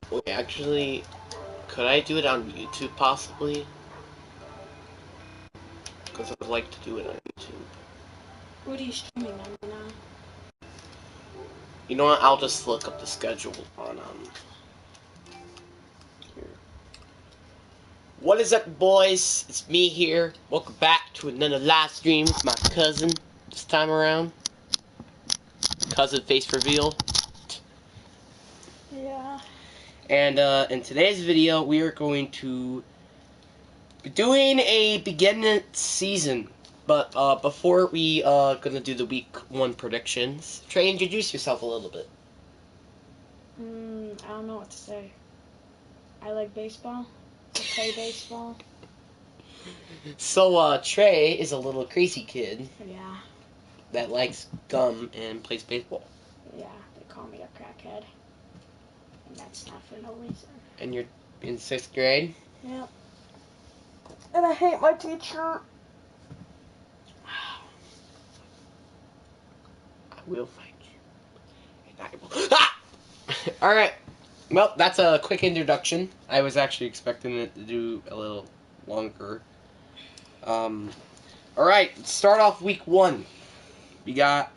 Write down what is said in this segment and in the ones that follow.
Wait, actually, could I do it on YouTube possibly? Because I'd like to do it on YouTube. What are you streaming on now? You know what? I'll just look up the schedule on here. What is up, boys? It's me here. Welcome back to another live stream with my cousin. This time around, cousin face reveal. Yeah. And in today's video, we are going to be doing a beginning season. But before we gonna do the week 1 predictions, Trey, introduce yourself a little bit. I don't know what to say. I like baseball. I play baseball. So Trey is a little crazy kid Yeah. that likes gum and plays baseball. Yeah. They call me a crackhead. And that's not for no reason. And you're in 6th grade. Yep. And I hate my teacher. I will find you. And I will. Ah! Alright. Well, that's a quick introduction. I was actually expecting it to do a little longer. Alright, let's start off week 1. We got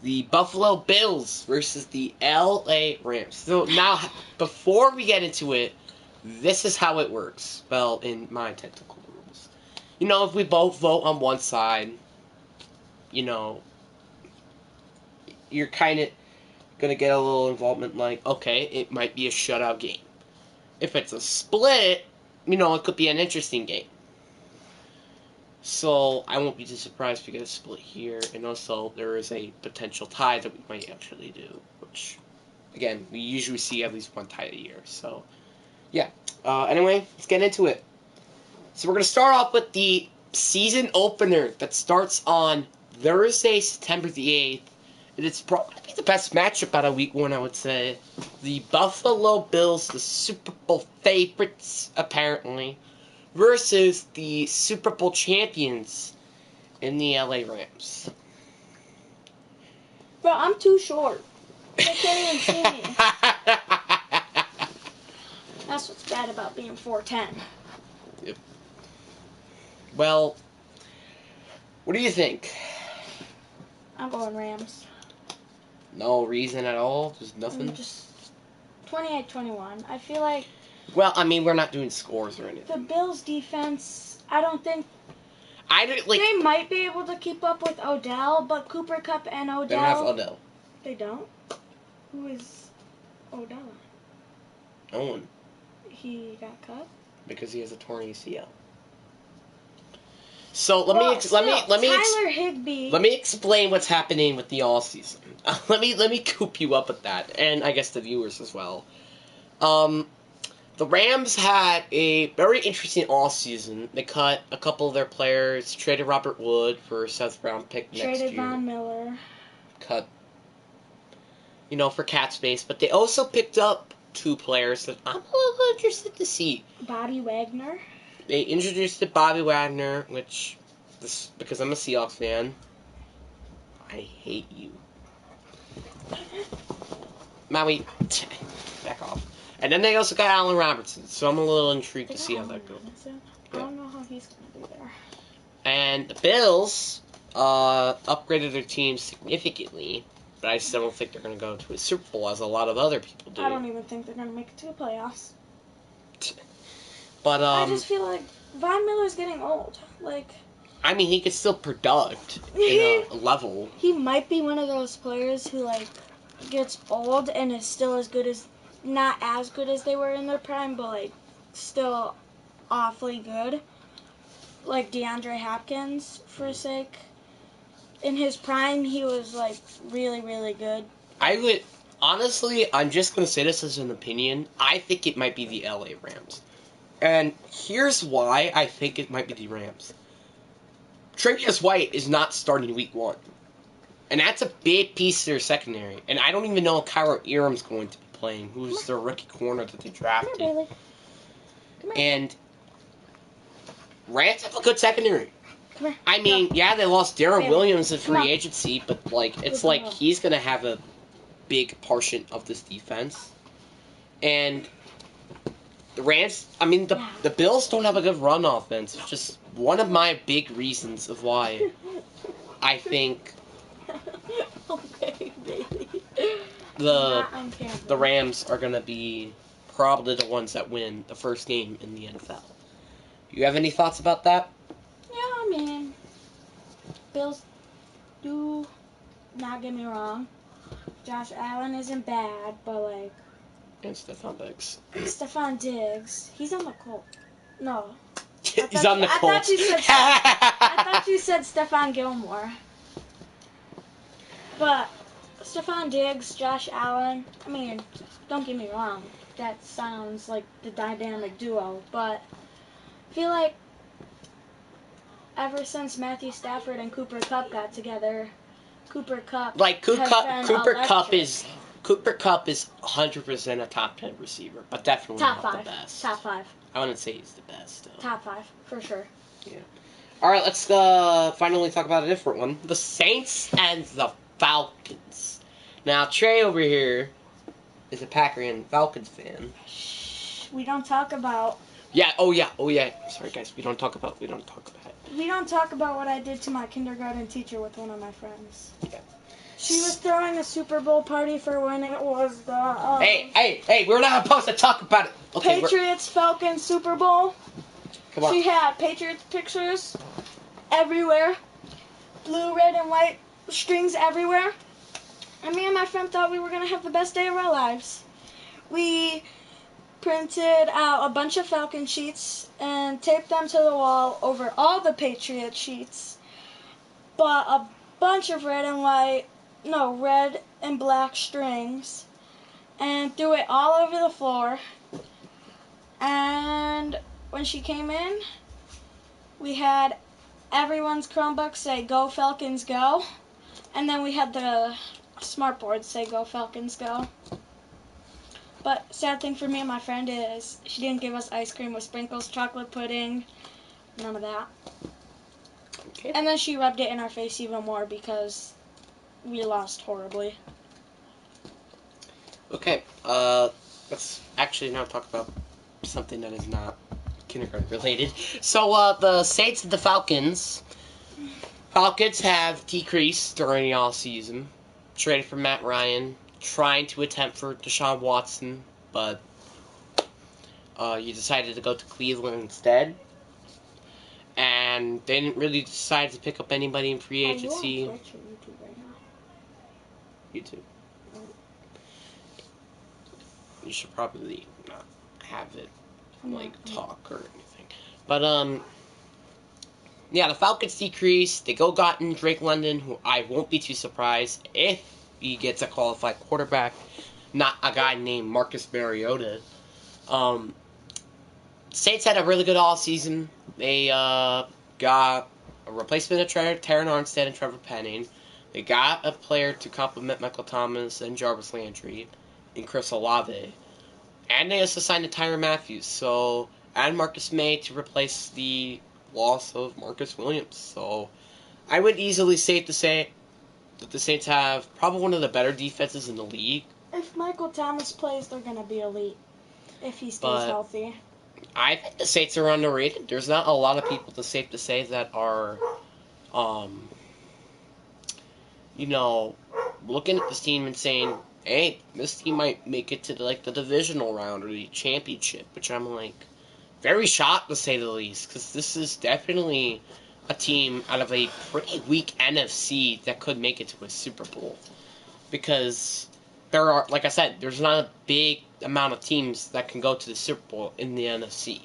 the Buffalo Bills versus the LA Rams. So now, before we get into it, this is how it works. Well, in my technical rules. You know, if we both vote on one side, you know, you're kind of going to get a little involvement like, okay, it might be a shutout game. If it's a split, you know, it could be an interesting game. So, I won't be too surprised if we get a split here, and also there is a potential tie that we might actually do, which, again, we usually see at least one tie a year, so, yeah. Anyway, let's get into it. So we're going to start off with the season opener that starts on Thursday, September the 8th, and it's probably the best matchup out of week 1, I would say. The Buffalo Bills, the Super Bowl favorites, apparently, versus the Super Bowl champions in the LA Rams. Bro, I'm too short. They can't even see me. That's what's bad about being 4'10". Yep. Well, what do you think? I'm going Rams. No reason at all? Just nothing? Just 28-21. I feel like Well, I mean, we're not doing scores or anything. the Bills' defense, I don't think I don't, like... they might be able to keep up with Odell, but Cooper Kupp and Odell... They don't have Odell. They don't? Who is Odell? Owen. He got cut? Because he has a torn ACL. So let Tyler Higbee. Let me explain what's happening with the all season. Let me coop you up with that, and I guess the viewers as well. The Rams had a very interesting all season. They cut a couple of their players, traded Robert Wood for a 7th round pick next year. Traded Von Miller. Cut, you know, for cap space, but they also picked up 2 players that I'm a little interested to see. Bobby Wagner. They introduced the Bobby Wagner, which, because I'm a Seahawks fan, I hate you. Maui, back off. And then they also got Allen Robertson, so I'm a little intrigued to see how that goes. I don't know how he's going to be there. And the Bills upgraded their team significantly, but I still don't think they're going to go to a Super Bowl as a lot of other people do. I don't even think they're going to make it to the playoffs. But I just feel like Von Miller's getting old. Like, I mean, he could still product in a level. He might be one of those players who, like, gets old and is still as good as, not as good as they were in their prime, but, like, still awfully good. Like DeAndre Hopkins, for his sake. In his prime, he was, like, really, really good. I would, honestly, I'm just going to say this as an opinion. I think it might be the LA Rams. And here's why I think it might be the Rams. Tre'Davious White is not starting week 1. And that's a big piece of their secondary. And I don't even know if Kyler Eram's going to be playing, who's their rookie corner that they drafted. Come here, Bailey. Come here. And Rams have a good secondary. Come here. I mean, yeah, they lost Darren Bailey. Williams in free agency, but, like, it's Good like ball. he's going to have a big portion of this defense. And The Rams, I mean, the Bills don't have a good run offense, which is one of my big reasons of why I think Okay, baby. the Rams are going to be probably the ones that win the first game in the NFL. You have any thoughts about that? Yeah, I mean, Bills do, not get me wrong. Josh Allen isn't bad, but like. And Stephon Diggs. Stephon Diggs, he's on the Colts. No. He's on the Colts. I thought you said Stephon Gilmore. But Stephon Diggs, Josh Allen, I mean, don't get me wrong. That sounds like the dynamic duo, but I feel like ever since Matthew Stafford and Cooper Kupp got together, Cooper Kupp is 100% a top 10 receiver, but definitely top not 5. the best. Top 5. I wouldn't say he's the best. Though. Top 5, for sure. Yeah. All right, let's finally talk about a different one: the Saints and the Falcons. Now, Trey over here is a Packer and Falcons fan. Shh, we don't talk about. Yeah. Oh yeah. Sorry, guys. We don't talk about. We don't talk about what I did to my kindergarten teacher with one of my friends. Yeah. She was throwing a Super Bowl party for when it was the. Hey! We're not supposed to talk about it. Okay, Patriots Falcons Super Bowl. Come on. She had Patriots pictures everywhere, blue, red, and white strings everywhere. And me and my friend thought we were gonna have the best day of our lives. We printed out a bunch of Falcon sheets and taped them to the wall over all the Patriot sheets. Bought a bunch of red and black strings and threw it all over the floor. And when she came in, we had everyone's Chromebook say "Go Falcons Go," and then we had the smart board say "Go Falcons Go." But sad thing for me and my friend is she didn't give us ice cream with sprinkles, chocolate pudding, none of that. Okay. And then she rubbed it in our face even more because we lost horribly. Okay, let's actually now talk about something that is not kindergarten related. So, the Saints and the Falcons. Falcons have decreased during the offseason. Traded for Matt Ryan. Trying to attempt for Deshaun Watson, but you decided to go to Cleveland instead. And they didn't really decide to pick up anybody in free agency. Are you on Twitch or YouTube right now? YouTube. You should probably not have it talk or anything. But yeah, the Falcons decreased. They gotten Drake London, who I won't be too surprised if he gets a qualified quarterback, not a guy named Marcus Mariota. Saints had a really good offseason. They got a replacement of Taron Armstead and Trevor Penning. They got a player to complement Michael Thomas and Jarvis Landry and Chris Olave. And they also signed Tyrann Mathieu. And Marcus May to replace the loss of Marcus Williams. So I would easily safe to say that the Saints have probably one of the better defenses in the league. If Michael Thomas plays, they're going to be elite. If he stays healthy. I think the Saints are underrated. There's not a lot of people, it's safe to say, that are, looking at this team and saying, hey, this team might make it to the divisional round or the championship, which I'm very shocked to say the least, because this is definitely a team out of a pretty weak NFC that could make it to a Super Bowl. Because there are, like I said, there's not a big amount of teams that can go to the Super Bowl in the NFC.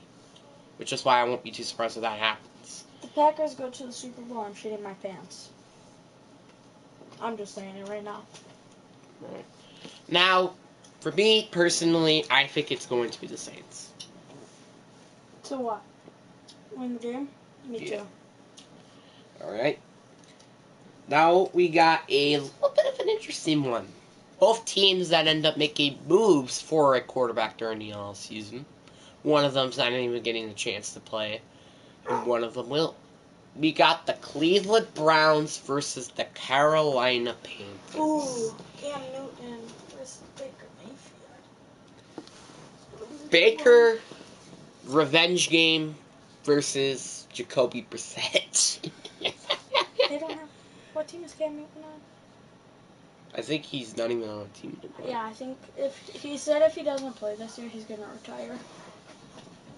Which is why I won't be too surprised if that happens. If the Packers go to the Super Bowl, I'm shitting my pants. I'm just saying it right now. Right. Now, for me, personally, I think it's going to be the Saints. To what? Win the game? Me too. Alright. Now we got a little bit of an interesting one. Both teams that end up making moves for a quarterback during the offseason. One of them's not even getting the chance to play. And one of them will. We got the Cleveland Browns versus the Carolina Panthers. Ooh, Cam Newton versus Baker Mayfield. Baker revenge game versus Jacoby Brissett. They don't have. What team is Cam Newton on? I think he's not even on a team anymore. Yeah, I think if he said if he doesn't play this year, he's gonna retire.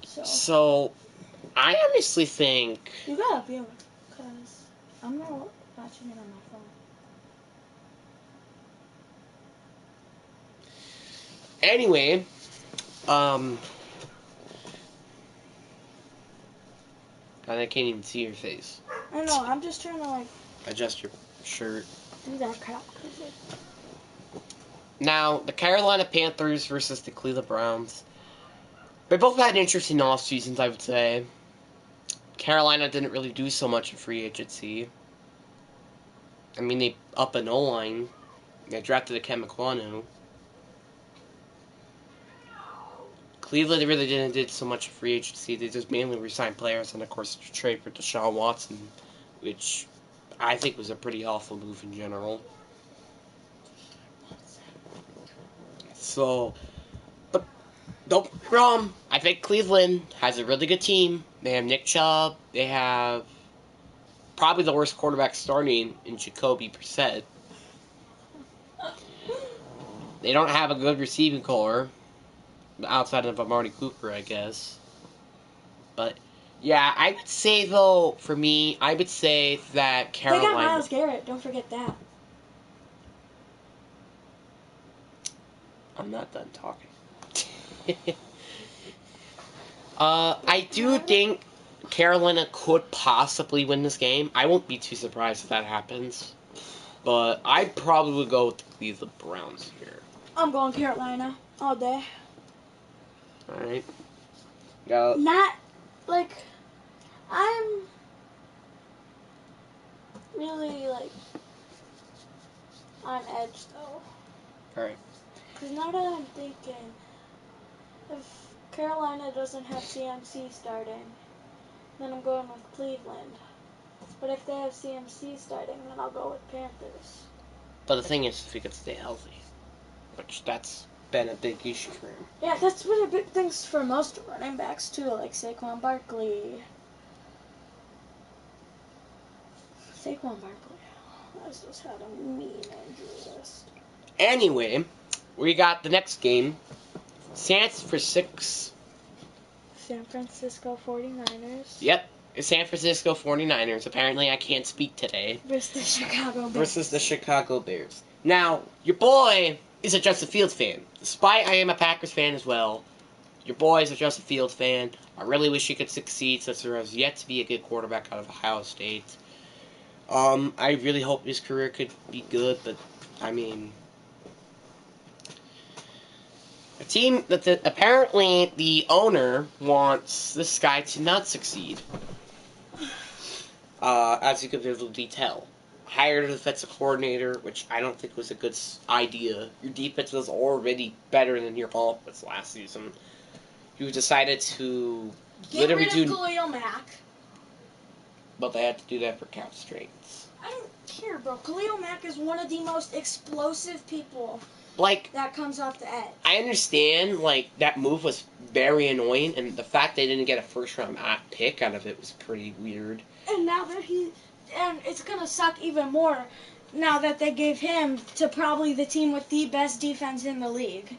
So, I honestly think You gotta be able, cause I'm not watching it on my phone. anyway, and I can't even see your face. I know. I'm just trying to like Adjust your shirt. do that crap. Now, the Carolina Panthers versus the Cleveland Browns. They both had interesting off seasons, I would say. Carolina didn't really do so much in free agency. I mean, they up an O-line. They drafted a Ken McQuanu. Cleveland really didn't did so much in free agency. They just mainly re-signed players, and of course, trade for Deshaun Watson, which I think was a pretty awful move in general. So, but don't get me wrong, I think Cleveland has a really good team. They have Nick Chubb. They have probably the worst quarterback starting in Jacoby Brissett. They don't have a good receiving core outside of Amari Cooper, I guess. But yeah, I would say though, for me, I would say that Carolina. They got Myles Garrett. Don't forget that. I'm not done talking. I do think Carolina could possibly win this game. I won't be too surprised if that happens. But I'd probably go with the Cleveland Browns here. I'm going Carolina all day. Alright. Go. Not, like, I'm really, like, on edge, though. Alright. Because now that I'm thinking, if Carolina doesn't have CMC starting, then I'm going with Cleveland. But if they have CMC starting, then I'll go with Panthers. But the thing is, if he could stay healthy, which that's been a big issue for him. Yeah, that's been a big thing for most running backs, too, like Saquon Barkley. Saquon Barkley. That's just had a mean injury list. Anyway, we got the next game. San Francisco 49ers. Yep. San Francisco 49ers. Apparently I can't speak today. Versus the Chicago Bears. Versus the Chicago Bears. Now, your boy is a Justin Fields fan. Despite I am a Packers fan as well, your boy is a Justin Fields fan. I really wish he could succeed since there has yet to be a good quarterback out of Ohio State. I really hope his career could be good, but, I mean, a team that apparently the owner wants this guy to not succeed. As you can visibly tell. Hired a defensive coordinator, which I don't think was a good idea. Your defense was already better than your offense last season. You decided to literally Get rid of Khalil Mack. But they had to do that for cap strains. I don't care, bro. Khalil Mack is one of the most explosive people Like, that comes off the edge. I understand, like, that move was very annoying, and the fact they didn't get a first-round pick out of it was pretty weird. And now that and it's gonna suck even more now that they gave him to probably the team with the best defense in the league.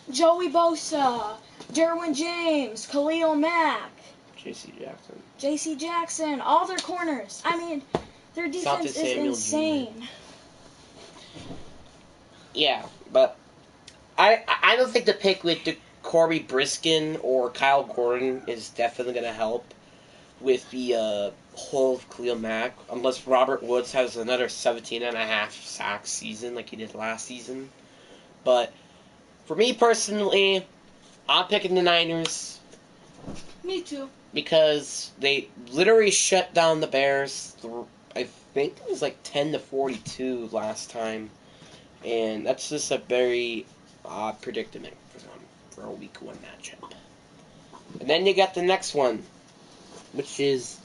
Joey Bosa, Derwin James, Khalil Mack, J.C. Jackson, all their corners. I mean, their defense is insane. Yeah, but I don't think the pick with Corey Briskin or Kyle Gordon is definitely going to help with the whole of Khalil Mack, unless Robert Woods has another 17.5 sack season like he did last season. But for me personally, I'm picking the Niners. Me too. Because they literally shut down the Bears. I think it was like 10-42 last time. And that's just a very odd predicament for them for a week 1 matchup. And then you got the next one, which is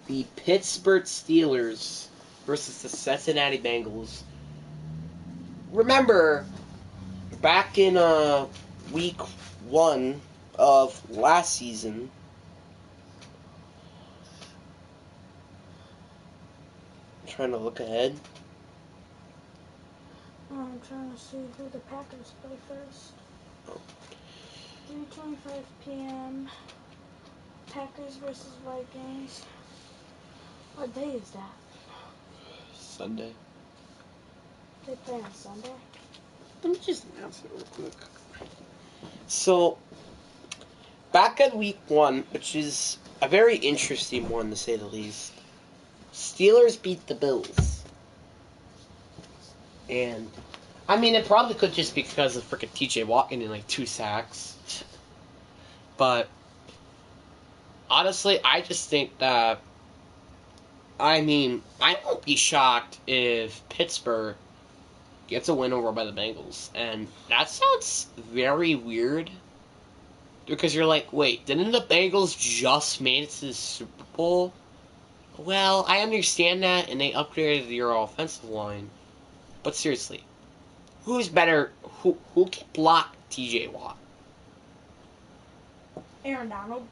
the Pittsburgh Steelers versus the Cincinnati Bengals. Remember, back in week 1, of last season. I'm trying to look ahead. I'm trying to see who the Packers play first. 3:25 p.m. Packers versus Vikings. What day is that? Sunday. They play on Sunday. Let me just announce it real quick. So, back at week 1, which is a very interesting one to say the least, Steelers beat the Bills. And, I mean, it probably could just be because of freaking TJ Watt getting like 2 sacks. But, honestly, I just think that, I mean, I won't be shocked if Pittsburgh gets a win over by the Bengals. And that sounds very weird. Because you're like, wait, didn't the Bengals just made it to the Super Bowl? Well, I understand that, and they upgraded your offensive line. But seriously, who's better? Who can block TJ Watt? Aaron Donald.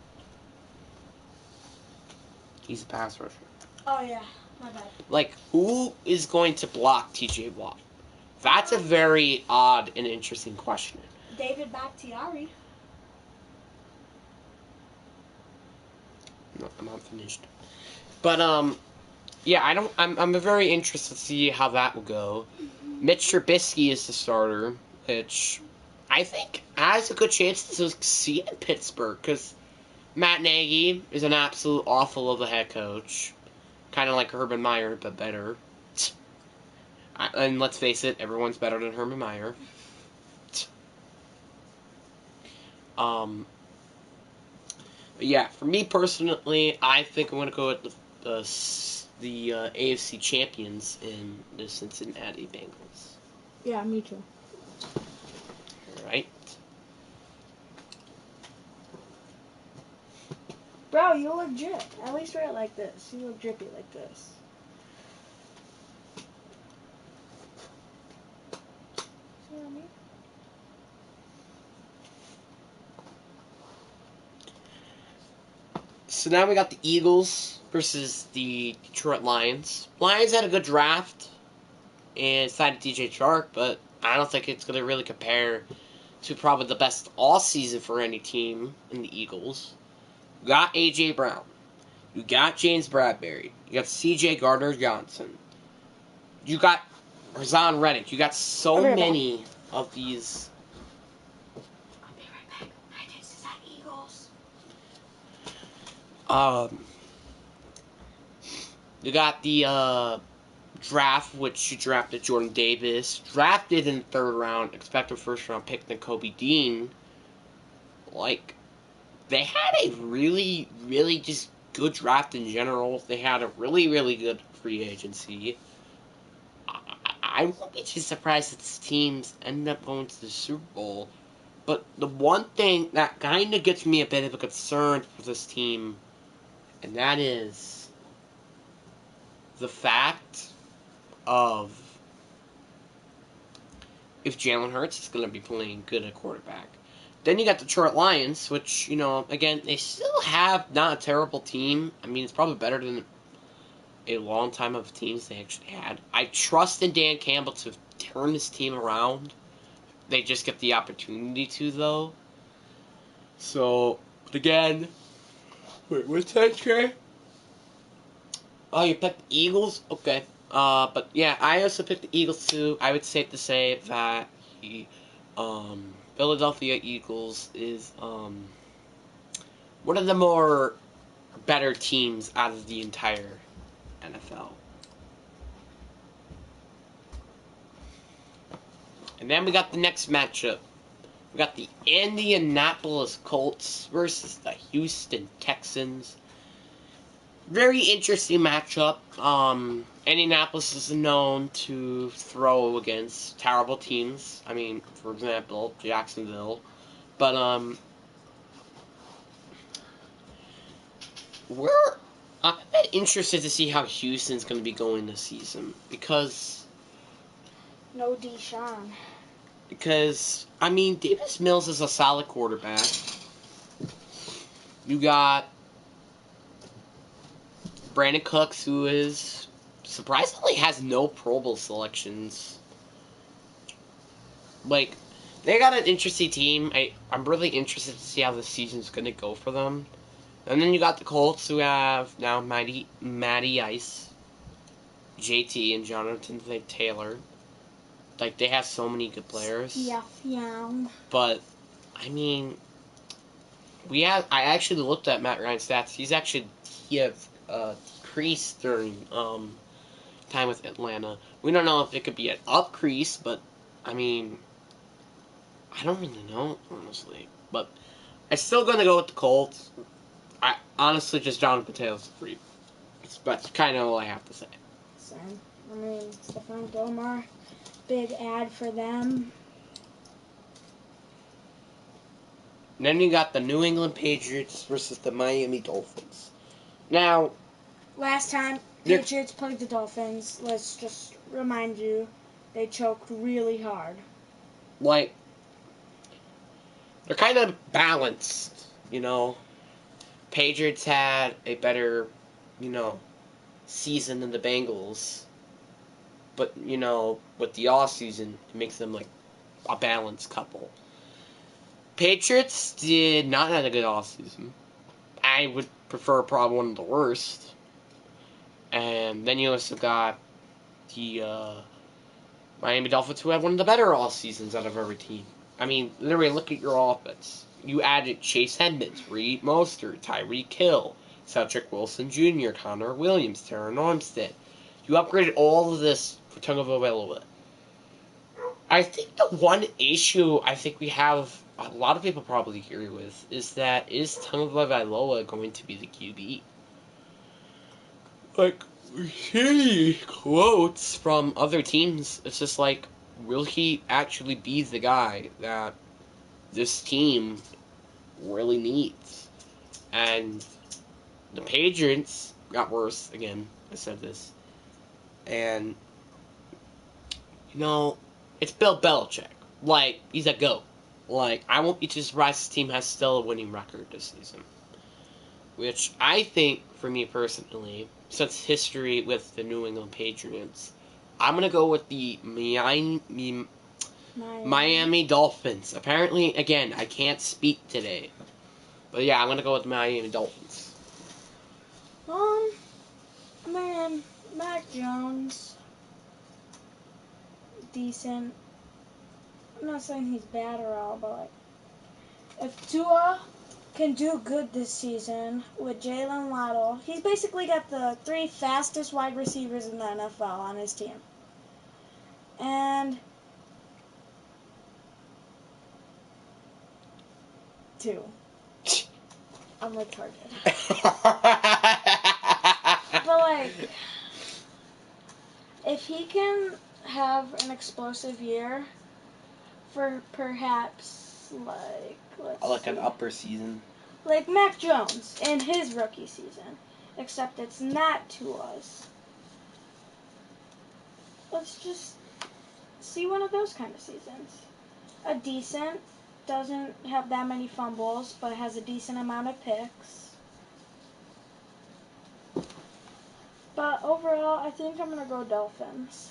He's a pass rusher. Oh yeah, my bad. Like, who is going to block TJ Watt? That's a very odd and interesting question. David Bakhtiari. No, I'm not finished. But yeah, I'm very interested to see how that will go. Mitch Trubisky is the starter, which I think has a good chance to succeed in Pittsburgh because Matt Nagy is an absolute awful of a head coach, kind of like Urban Meyer but better. And let's face it, everyone's better than Urban Meyer. But yeah, for me personally, I think I'm gonna go with the AFC champions in the Cincinnati Bengals. Yeah, me too. Right? Bro, you look drip. At least wear it like this. You look drippy like this. See what I mean? So now we got the Eagles versus the Detroit Lions. Lions had a good draft and signed DJ Chark, but I don't think it's going to really compare to probably the best all season for any team in the Eagles. You got A.J. Brown. You got James Bradbury. You got C.J. Gardner-Johnson. You got Razan Reddick. You got so many of these. I'll be right back. This is at Eagles. You got the draft, which you drafted Jordan Davis. Drafted in the 3rd round, expected first round pick than Kobe Dean. Like, they had a really, really just good draft in general. They had a really, really good free agency. I won't be too surprised if this teams end up going to the Super Bowl. But the one thing that kind of gets me a bit of a concern for this team, and that is the fact of if Jalen Hurts is going to be playing good at quarterback. Then you got the Detroit Lions, which, you know, again, they still have not a terrible team. I mean, it's probably better than a long time of teams they actually had. I trust in Dan Campbell to turn this team around. They just get the opportunity to, though. So, but again, wait, what's that, Trey? Oh, you picked the Eagles? Okay. But yeah, I also picked the Eagles too. I would safe to say that the Philadelphia Eagles is one of the more better teams out of the entire NFL. And then we got the next matchup. We got the Indianapolis Colts versus the Houston Texans. Very interesting matchup. Indianapolis is known to throw against terrible teams. I mean, for example, Jacksonville. But, I'm a bit interested to see how Houston's going to be going this season. Because, Deshaun. I mean, Davis Mills is a solid quarterback. You got Brandon Cooks, who is surprisingly has no Pro Bowl selections. Like, they got an interesting team. I'm really interested to see how the season's going to go for them. And then you got the Colts, who have now Matty Ice, JT, and Jonathan Taylor. Like, they have so many good players. Yeah. But, I mean, I actually looked at Matt Ryan's stats. He have decreased during time with Atlanta. We don't know if it could be an upcrease, but, I mean, I don't really know, honestly. But I'm still going to go with the Colts. I honestly just Jonathan Taylor's free. That's kind of all I have to say. Same. I mean, Stephon Gilmore, big ad for them. And then you got the New England Patriots versus the Miami Dolphins. Now, last time Patriots played the Dolphins, let's just remind you, they choked really hard. Like, they're kind of balanced, you know. Patriots had a better, season than the Bengals. But, with the offseason, it makes them, like, a balanced couple. Patriots did not have a good offseason. I would prefer probably one of the worst. And then you also got the Miami Dolphins, who had one of the better off seasons out of every team. I mean, literally, look at your offense. You added Chase Edmonds, Reed Mostert, Tyreek Hill, Cedric Wilson Jr., Connor Williams, Terran Armstead. You upgraded all of this for Tagovailoa. I think the one issue I think we have, a lot of people probably agree with, is Tagovailoa going to be the QB? Like, we see quotes from other teams. It's just like, will he actually be the guy that this team really needs? And the Patriots got worse again. I said this. And, it's Bill Belichick. Like, he's a GOAT. Like, I won't be too surprised this team has still a winning record this season. Which I think, for me personally, since history with the New England Patriots, I'm going to go with the Miami Dolphins. Apparently, again, I can't speak today. But yeah, I'm going to go with the Miami Dolphins. Man, Mac Jones, decent. I'm not saying he's bad or all, but like, if Tua can do good this season with Jalen Waddle, he's basically got the 3 fastest wide receivers in the NFL on his team. And 2. I'm retarded. But like, if he can have an explosive year for perhaps like an upper season. Like Mac Jones in his rookie season, except it's not Tua's. Let's just see one of those kind of seasons. A decent, doesn't have that many fumbles, but has a decent amount of picks. But overall, I think I'm going to go Dolphins.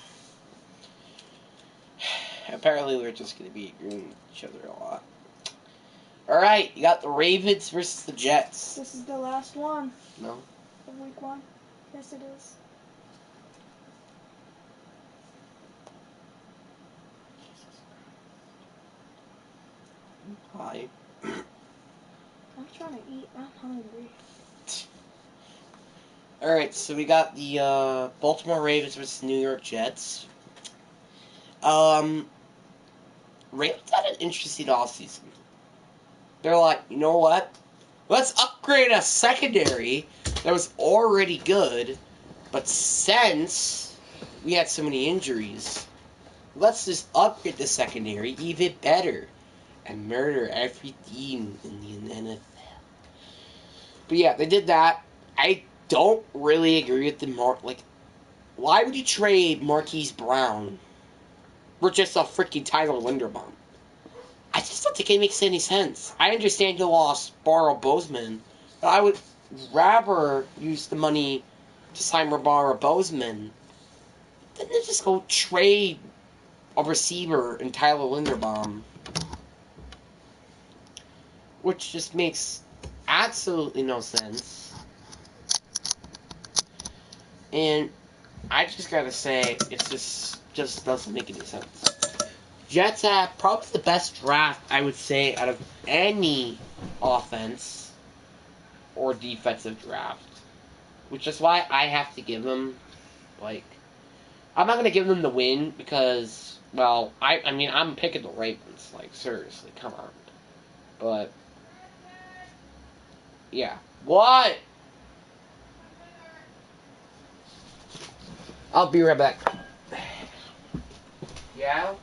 Apparently, we're just going to be agreeing with each other a lot. Alright, you got the Ravens versus the Jets. This is the last one. No? Of week 1. Yes, it is. Hi. I'm trying to eat. I'm hungry. Alright, so we got the Baltimore Ravens versus New York Jets. Ravens had an interesting offseason. They're like, you know what? Let's upgrade a secondary that was already good, but since we had so many injuries, let's just upgrade the secondary even better and murder every team in the NFL. But yeah, they did that. I don't really agree with the why would you trade Marquise Brown for just a freaking Tyler Linderbaum? I just don't think it makes any sense. I understand you lost Barrow Bozeman, I would rather use the money to sign Rabara Bozeman than to just go trade a receiver in Tyler Linderbaum. Which just makes absolutely no sense. And I just gotta say, it just doesn't make any sense. Jets have probably the best draft, I would say, out of any offense or defensive draft. Which is why I have to give them, like, I'm not going to give them the win because, well, I mean, I'm picking the Ravens. Like, seriously, come on. But, yeah. What? I'll be right back. Yeah?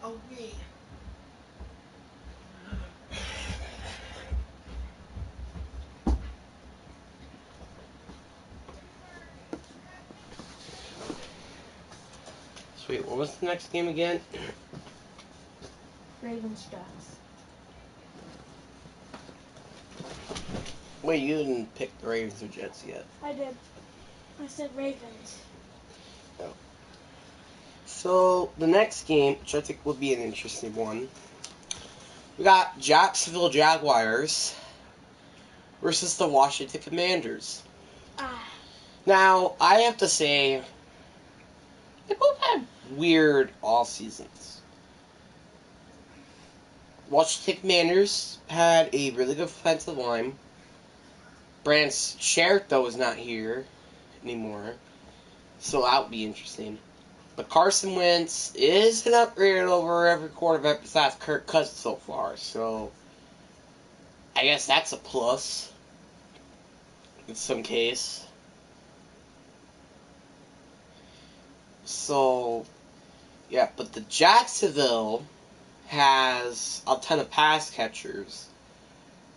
Oh, me. Sweet, what was the next game again? Ravens Jets. Wait, you didn't pick the Ravens or Jets yet. I did. I said Ravens. Oh. So, the next game, which I think will be an interesting one, we got Jacksonville Jaguars versus the Washington Commanders. Now, I have to say, they both had weird off seasons. Washington Commanders had a really good offensive line. Brandon Scherf, though, is not here anymore, so that would be interesting. But Carson Wentz is an upgrade over every quarterback besides Kirk Cousins so far, so I guess that's a plus in some case. So, yeah, but the Jacksonville has a ton of pass catchers.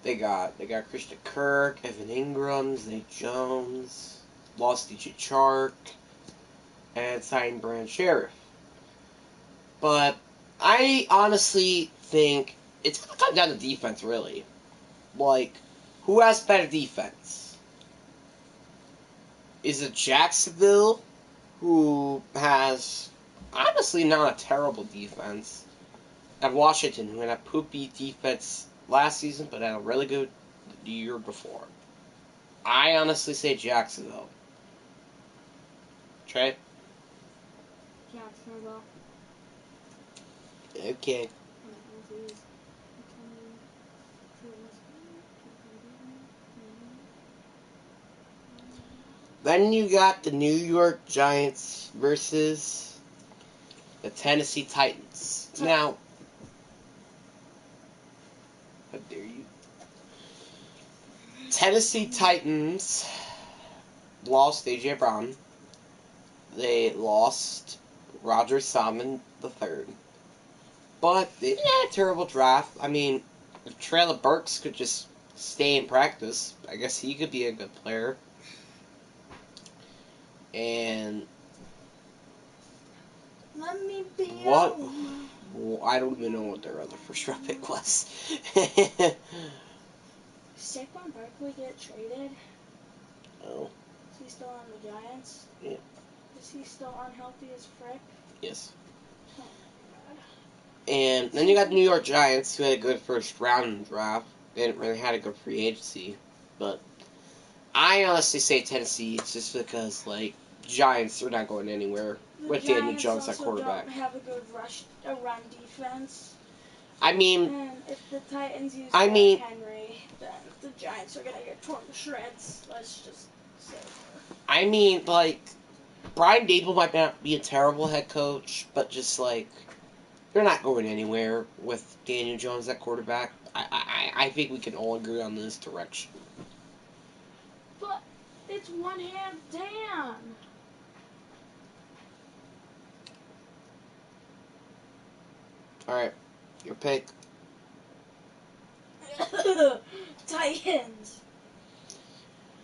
They got Christian Kirk, Evan Ingram, Zay Jones, lost DJ Chark, and signed Brandon Scherf. But I honestly think it's going to come down to defense, really. Like, who has better defense? Is it Jacksonville, who has honestly not a terrible defense, and Washington, who had a poopy defense last season but had a really good year before? I honestly say Jacksonville. Trey? Jacksonville. Okay. Then you got the New York Giants versus the Tennessee Titans. Now, how dare you? Tennessee Titans lost A.J. Brown. They lost Roger Salmon III. But they had a terrible draft. I mean, if Treylon Burks could just stay in practice, I guess he could be a good player. And Let me be. what? Well, I don't even know what their other first round pick was. Saquon Barkley get traded? Oh, Is he still on the Giants? Yeah. Is he still unhealthy as frick? yes. Oh my god. And then you got the New York Giants, who had a good first round draft. They didn't really had a good free agency, but I honestly say Tennessee. It's just because like Giants are not going anywhere with Daniel Jones at quarterback. Don't have a good run defense. I mean, And if the Titans use I Henry, then the Giants are gonna get torn to shreds. Let's just say. I mean, like Brian Dable might not be a terrible head coach, but just like they're not going anywhere with Daniel Jones at quarterback. I think we can all agree on this direction. But it's one half down. All right, your pick. Titans.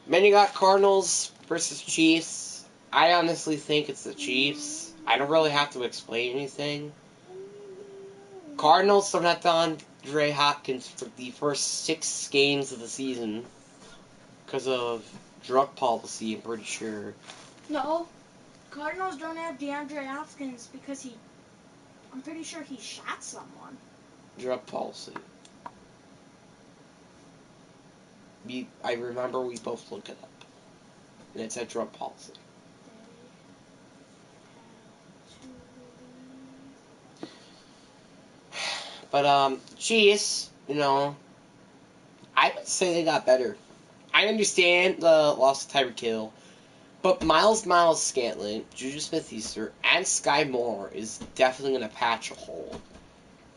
Then you got Cardinals versus Chiefs. I honestly think it's the Chiefs. I don't really have to explain anything. Cardinals don't have to Andre Hopkins for the first 6 games of the season because of drug policy, I'm pretty sure. No, Cardinals don't have DeAndre Hopkins because I'm pretty sure he shot someone. Drug policy. I remember we both looked it up. And it said drug policy. But, Chiefs, I would say they got better. I understand the loss of Tyreek Hill, but Miles Scantling, Juju Smith-Schuster, and Sky Moore is definitely going to patch a hole.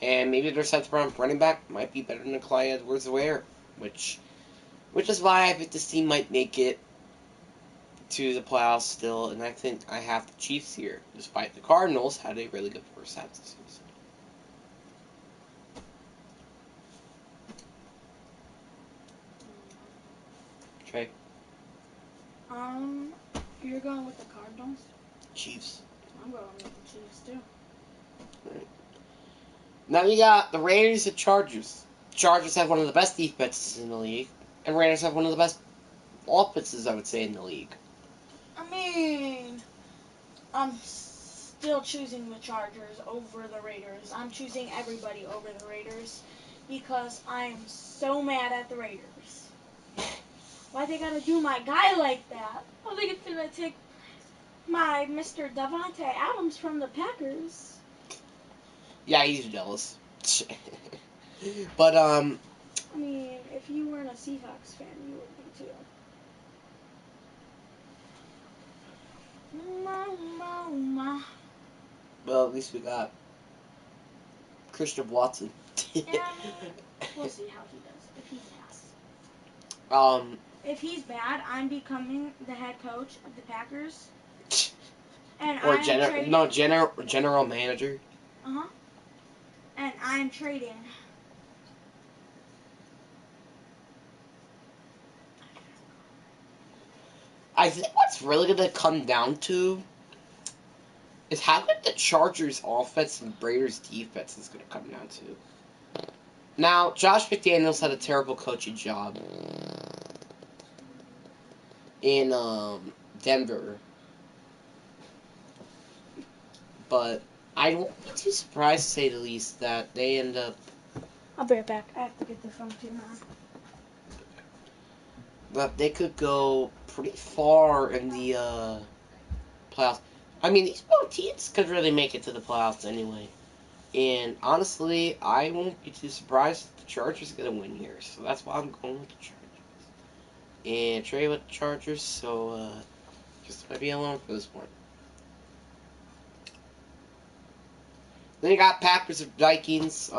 And maybe their 7th round running back might be better than Clyde Edwards-Helaire, which is why I think this team might make it to the playoffs still, and I think I have the Chiefs here, despite the Cardinals had a really good first half of the season. Trey? You're going with the Cardinals? Chiefs. I'm going with the Chiefs, too. Right. Now you got the Raiders and Chargers. Chargers have one of the best defenses in the league, and Raiders have one of the best offenses, I would say, in the league. I mean, I'm still choosing the Chargers over the Raiders. I'm choosing everybody over the Raiders because I'm so mad at the Raiders. Why they gotta do my guy like that? Why they gonna take my Mr. Davante Adams from the Packers? Yeah, he's jealous. But, I mean, if you weren't a Seahawks fan, you would be too. Well, at least we got Christian Watson. Yeah, we'll see how he does if he's ass. If he's bad, I'm becoming the head coach of the Packers. And or general manager. And I'm trading. I think what's really going to come down to is how good the Chargers' offense and Raiders' defense is going to come down to. Now, Josh McDaniels had a terrible coaching job in Denver, but I won't be too surprised, to say the least, that they end up. I'll be right back. I have to get the phone to mom. But they could go pretty far in the playoffs. I mean, these both teams could really make it to the playoffs anyway. And honestly, I won't be too surprised if the Chargers get a win here. So that's why I'm going with the Chargers. And trade with the Chargers, so just might be alone for this one. Then you got Packers and Vikings.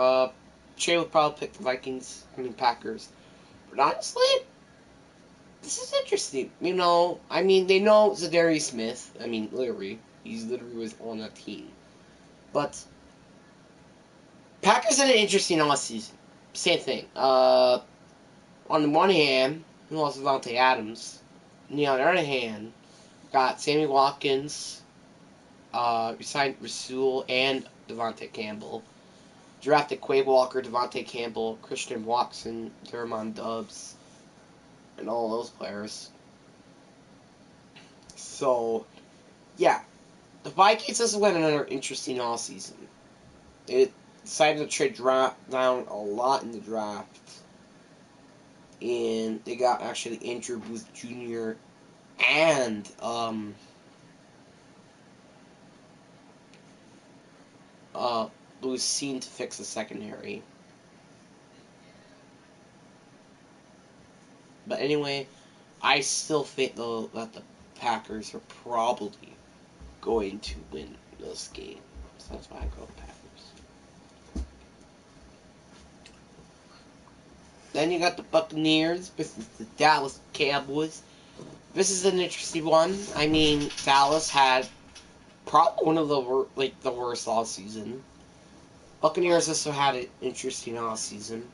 Trey would probably pick the Vikings. I mean Packers. But honestly, this is interesting. You know, I mean they know Zadarius Smith. I mean literally, he's literally was on that team. But Packers had an interesting offseason. Same thing. On the one hand, we lost Devontae Adams. And on the other hand, got Sammy Watkins, signed Rasul and Devontae Campbell. Drafted Quay Walker, Devontae Campbell, Christian Watson, Dermond Dubs, and all those players. So, yeah. The Vikings has went another interesting offseason. They decided to trade down a lot in the draft. And they got actually Andrew Booth Jr. and was seen to fix the secondary. But anyway, I still think though that the Packers are probably going to win this game. So that's why I go Packers. Then you got the Buccaneers versus the Dallas Cowboys. This is an interesting one. I mean, Dallas had probably one of the worst all season. Buccaneers also had an interesting all season.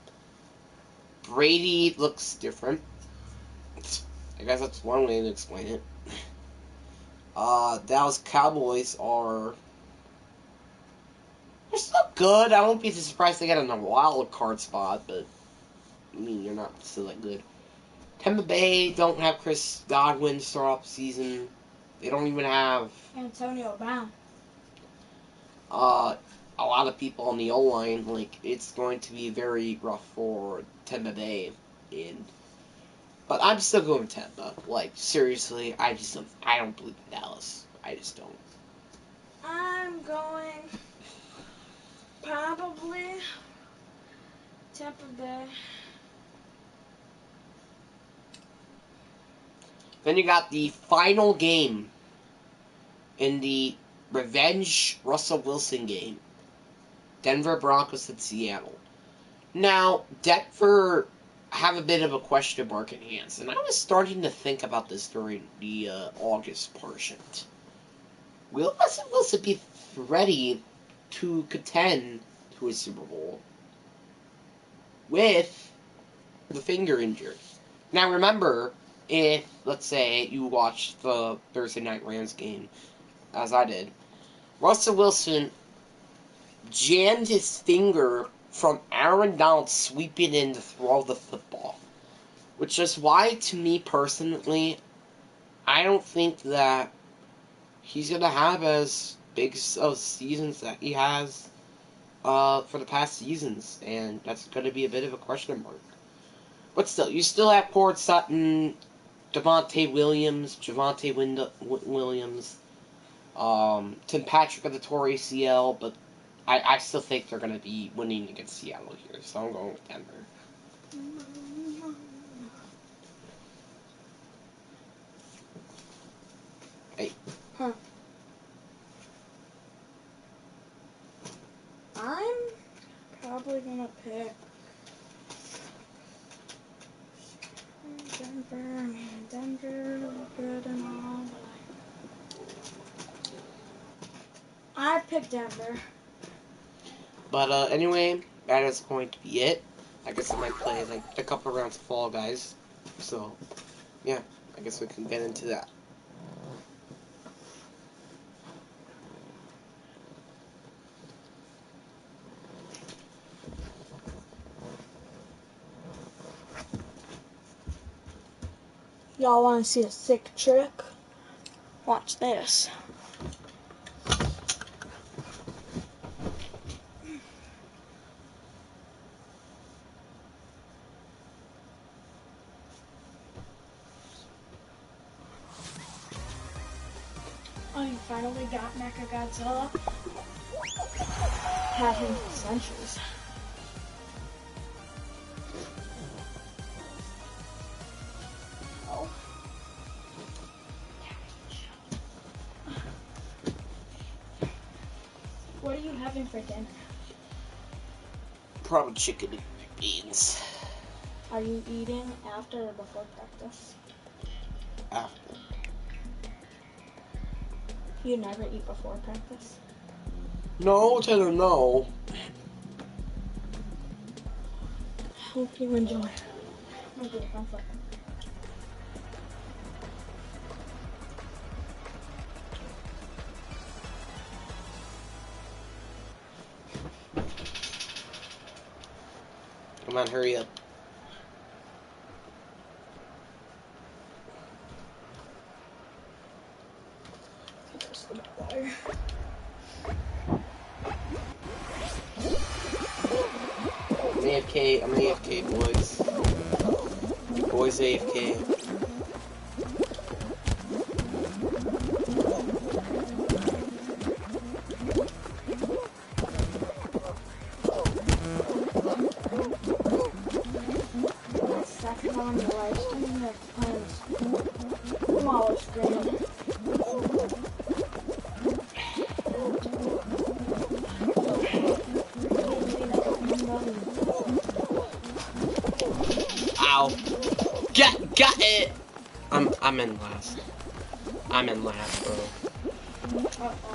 Brady looks different. I guess that's one way to explain it. Dallas Cowboys are they're still good. I won't be surprised they get in a wild card spot, but I mean they're not still that good. Tampa Bay don't have Chris Godwin to start off the season. They don't even have Antonio Brown. A lot of people on the O-line. Like, it's going to be very rough for Tampa Bay. But I'm still going with Tampa. Like, seriously, I don't believe in Dallas. I just don't. I'm going probably Tampa Bay. Then you got the final game in the revenge Russell Wilson game. Denver Broncos at Seattle. Now, Denver have a bit of a question mark in hands, and I was starting to think about this during the August portion. Will Russell Wilson be ready to contend to a Super Bowl with the finger injury? Now, remember, if, let's say, you watched the Thursday Night Rams game, as I did, Russell Wilson jammed his finger from Aaron Donald sweeping in to throw the football. Which is why, to me personally, I don't think that he's going to have as big of seasons that he has for the past seasons. And that's going to be a bit of a question mark. But still, you still have Port Sutton, Devontae Williams, Javonte Williams, Tim Patrick of the Torrey ACL, but I still think they're going to be winning against Seattle here, so I'm going with Denver. Hey. Huh. I'm probably going to pick Denver. I mean, Denver, good and all, but I picked Denver. But anyway, that is going to be it. I guess I might play like a couple rounds of Fall Guys. So, yeah, I guess we can get into that. Y'all want to see a sick trick? Watch this. I finally got Mechagodzilla. had him for centuries. Oh. What are you having for dinner? Probably chicken and beans. Are you eating after or before practice? After. You never eat before practice? No, Taylor, no. Hope you enjoy. Okay, I'm fine. Come on, hurry up. I'm AFK, boys. Boys AFK. Second on the live stream, that's playing smaller screen. Ow. Got it! I'm in last. I'm in last, bro.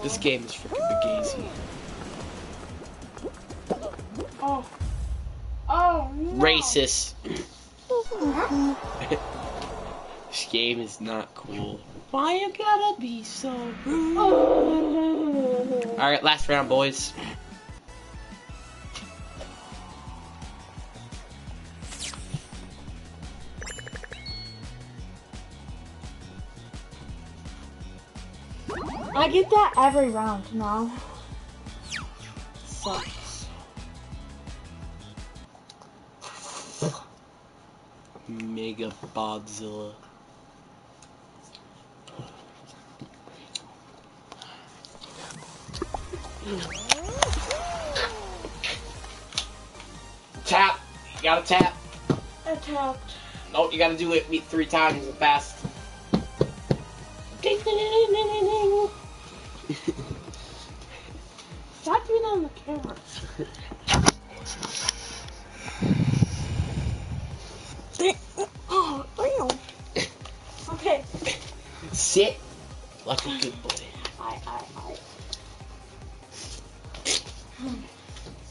This game is freaking bagazy. Oh. Oh, no. Racist. This game is not cool. Why you gotta be so rude? Alright, last round, boys. I get that every round now. Sucks. Mega Bodzilla. Tap. You gotta tap. I tapped. No, you gotta do it 3 times fast. Ding, ding, ding, ding, ding, ding. Stop doing that on the camera. Oh, damn. Okay. Sit like a good boy.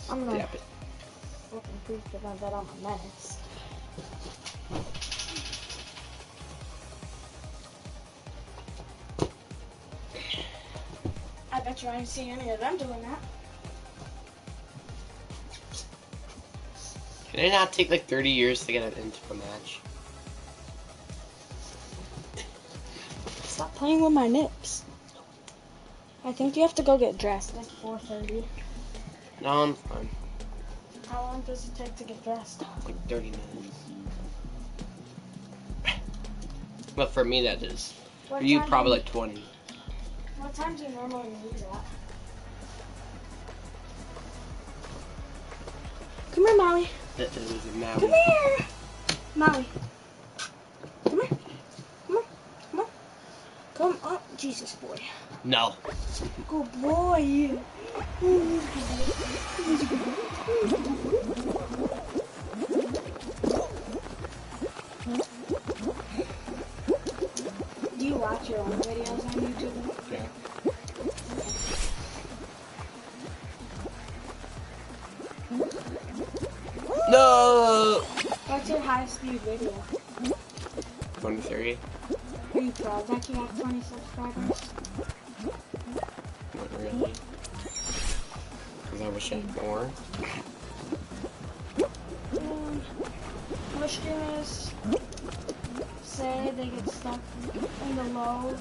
I'm gonna Tap it. fucking proof that I'm on my minutes. I bet you I ain't seen any of them doing that. Can it not take like 30 years to get it into a match? Stop playing with my nips. I think you have to go get dressed at 4:30. No, I'm fine. How long does it take to get dressed? Like 30 minutes. But for me, that is. What For you, time probably do like 20. What time do you normally leave at? Come here, Molly. That is a Maui. Come here. Molly. Come here. Come on. Come on. Come on. Jesus, boy. No. Good boy. Do you watch your own videos on YouTube? Yeah. No. What's your highest viewed video? 23. Are you proud that you have 20 subscribers? Not really. Because I wish I had more. Most streamers say they get stuck in the low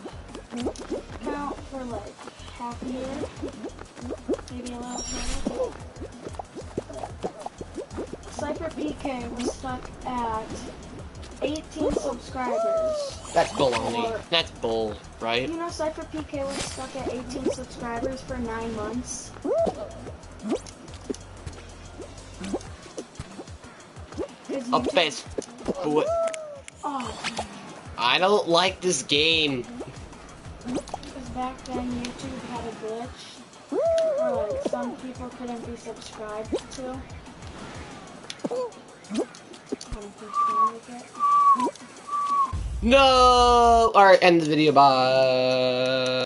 count for like half a year, maybe a little further. Cypher PK was stuck at 18 subscribers. That's baloney. That's bull, right? You know Cypher PK was stuck at 18 subscribers for 9 months? Up the base. What? Oh. I don't like this game. Because back then YouTube had a glitch where like some people couldn't be subscribed to. I don't think you can make it. No! Alright, end the video. Bye.